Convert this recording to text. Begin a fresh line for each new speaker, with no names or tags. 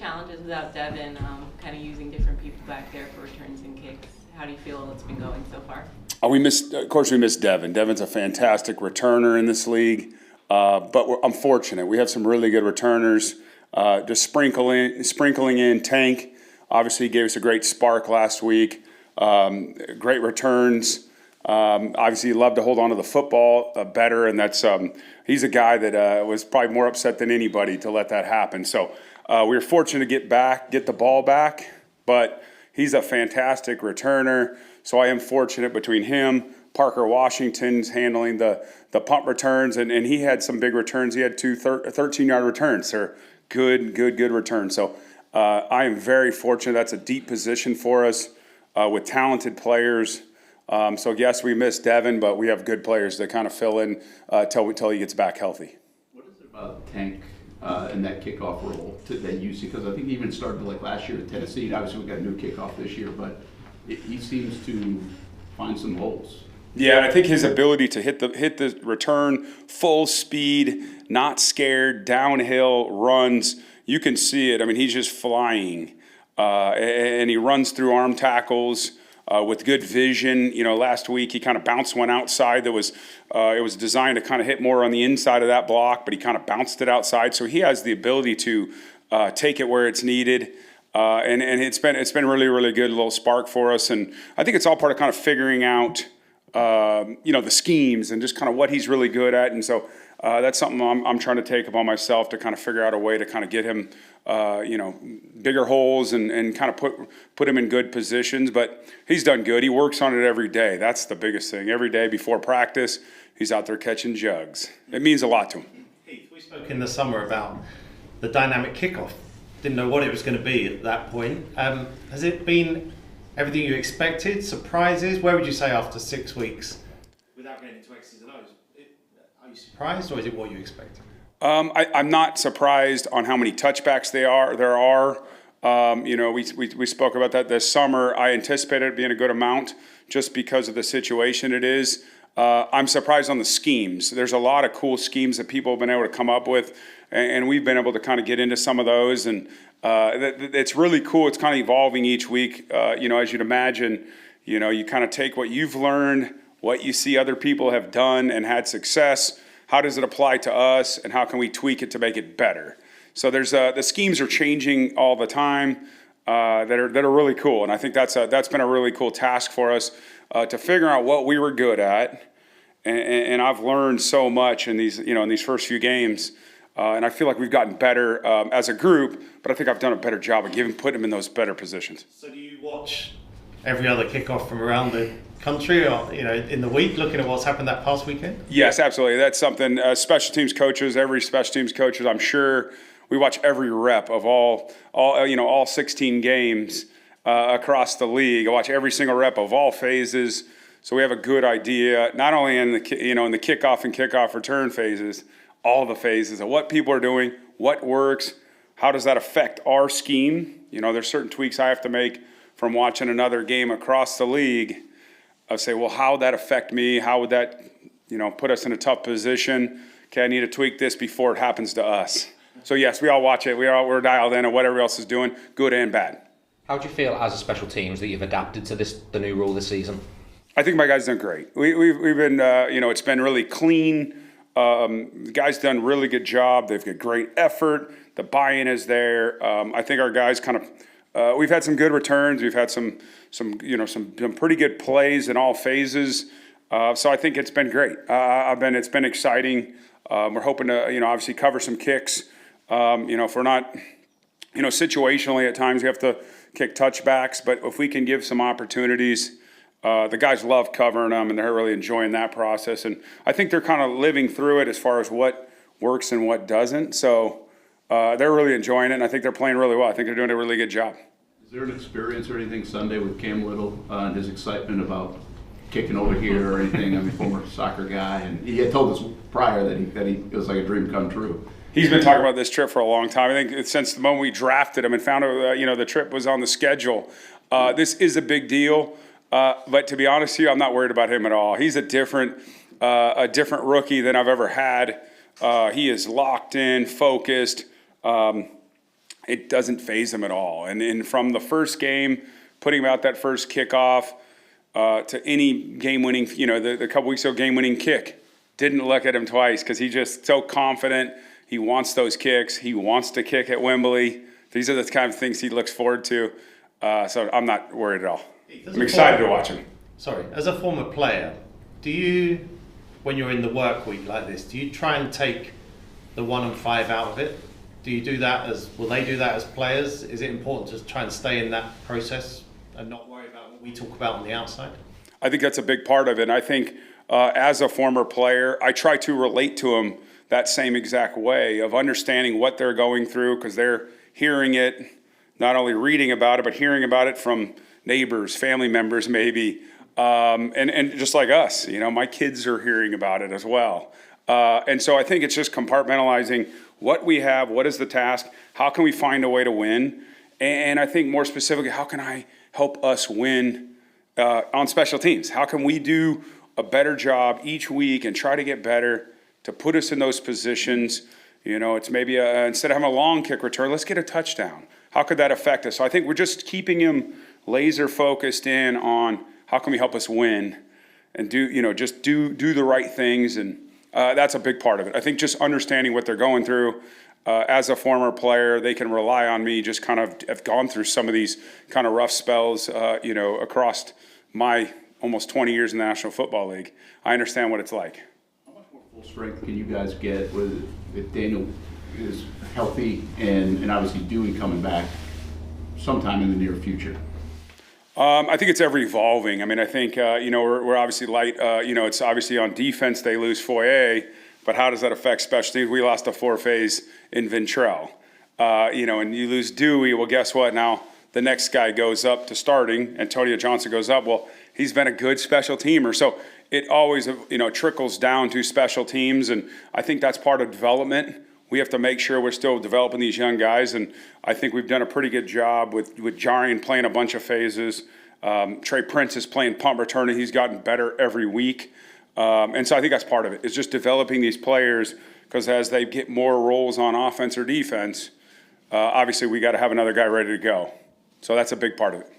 challenges without Devin, kind of using different people back there for returns and kicks? How do you feel it's been going so far?
We missed Devin. Devin's a fantastic returner in this league, but I'm fortunate. We have some really good returners. Just sprinkling in Tank. Obviously, he gave us a great spark last week. Great returns. Obviously, he loved to hold on to the football better, and that's he's a guy that was probably more upset than anybody to let that happen. So we were fortunate to get the ball back, but he's a fantastic returner. So I am fortunate between him, Parker Washington's handling the punt returns, and he had some big returns. He had two 13-yard returns. They're good returns. So I am very fortunate. That's a deep position for us with talented players. So yes, we miss Devin, but we have good players that kind of fill in till he gets back healthy.
What is it about Tank in that kickoff role that you see? Because I think he even started like last year at Tennessee. And obviously, we got a new kickoff this year, but he seems to find some holes.
Yeah, I think his ability to hit the return full speed, not scared, downhill runs. You can see it. I mean, he's just flying, and he runs through arm tackles. With good vision. Last week he kind of bounced one outside that was it was designed to kind of hit more on the inside of that block, but he kind of bounced it outside. So he has the ability to take it where it's needed, and it's been really good, a little spark for us. And I think it's all part of kind of figuring out the schemes and just kind of what he's really good at. And so that's something I'm trying to take upon myself to kind of figure out a way to kind of get him bigger holes and kind of put him in good positions. But he's done good. He works on it every day. That's the biggest thing. Every day before practice, he's out there catching jugs. It means a lot to him.
Heath, we spoke in the summer about the dynamic kickoff. Didn't know what it was going to be at that point. Has it been everything you expected? Surprises? Where would you say after 6 weeks? Without getting into X's and O's, are you surprised, or is it what you expected?
I'm not surprised on how many touchbacks there are. We spoke about that this summer. I anticipated it being a good amount just because of the situation it is. I'm surprised on the schemes. There's a lot of cool schemes that people have been able to come up with, and we've been able to kind of get into some of those. And it's really cool. It's kind of evolving each week. As you'd imagine, you kind of take what you've learned, what you see other people have done and had success. How does it apply to us, and how can we tweak it to make it better? So there's the schemes are changing all the time that are really cool, and I think that's been a really cool task for us to figure out what we were good at, and I've learned so much in these first few games, and I feel like we've gotten better as a group, but I think I've done a better job of putting them in those better positions.
So do you watch every other kickoff from around the country, or in the week, looking at what's happened that past weekend?
Yes, absolutely. That's something special teams coaches, every special teams coaches, I'm sure we watch every rep of all 16 games across the league. I watch every single rep of all phases, so we have a good idea, not only in the kickoff and kickoff return phases, all the phases of what people are doing, what works, how does that affect our scheme. There's certain tweaks I have to make from watching another game across the league. I say, well, how would that affect me? How would that, put us in a tough position? Okay, I need to tweak this before it happens to us. So yes, we all watch it. We're dialed in on what everybody else is doing, good and bad.
How do you feel as a special teams that you've adapted to the new rule this season?
I think my guys done great. We've been, it's been really clean. The guys done a really good job. They've got great effort. The buy-in is there. I think our guys kind of. We've had some good returns. We've had some pretty good plays in all phases. So I think it's been great. It's been exciting. We're hoping to, obviously cover some kicks. If we're not, situationally at times we have to kick touchbacks, but if we can give some opportunities, the guys love covering them and they're really enjoying that process. And I think they're kind of living through it as far as what works and what doesn't. So they're really enjoying it, and I think they're playing really well. I think they're doing a really good job.
Is there an experience or anything Sunday with Cam Little and his excitement about kicking over here or anything? I'm a former soccer guy, and he had told us prior that it was like a dream come true.
He's been talking about this trip for a long time. I think since the moment we drafted him and found out the trip was on the schedule. This is a big deal, but to be honest with you, I'm not worried about him at all. He's a different rookie than I've ever had. He is locked in, focused. it doesn't faze him at all. And from the first game, putting him out that first kickoff to any game-winning, the couple weeks ago game-winning kick, didn't look at him twice because he's just so confident. He wants those kicks. He wants to kick at Wembley. These are the kind of things he looks forward to. So I'm not worried at all. I'm excited to watch him.
Sorry, as a former player, do you, when you're in the work week like this, do you try and take the 1 and 5 out of it? Do you do that will they do that as players? Is it important to try and stay in that process and not worry about what we talk about on the outside?
I think that's a big part of it. And I think as a former player, I try to relate to them that same exact way of understanding what they're going through because they're hearing it, not only reading about it, but hearing about it from neighbors, family members maybe, and just like us, my kids are hearing about it as well. And so I think it's just compartmentalizing what we have, what is the task, how can we find a way to win, and I think more specifically, how can I help us win on special teams? How can we do a better job each week and try to get better to put us in those positions? It's maybe instead of having a long kick return, let's get a touchdown. How could that affect us? So I think we're just keeping him laser focused in on how can we help us win and do the right things. And that's a big part of it. I think just understanding what they're going through. As a former player, they can rely on me, just kind of have gone through some of these kind of rough spells, across my almost 20 years in the National Football League. I understand what it's like.
How much more full strength can you guys get if Daniel is healthy and obviously Dewey coming back sometime in the near future?
I think it's ever evolving. I mean, I think, we're obviously light. It's obviously on defense they lose Foye, but how does that affect special teams? We lost a 4-phase in Ventrell. And you lose Dewey. Well, guess what? Now the next guy goes up to starting. Antonio Johnson goes up. Well, he's been a good special teamer. So it always, trickles down to special teams. And I think that's part of development. We have to make sure we're still developing these young guys, and I think we've done a pretty good job with Jarian playing a bunch of phases. Trey Prince is playing punt return, and he's gotten better every week. And so I think that's part of it. It's just developing these players because as they get more roles on offense or defense, obviously we got to have another guy ready to go. So that's a big part of it.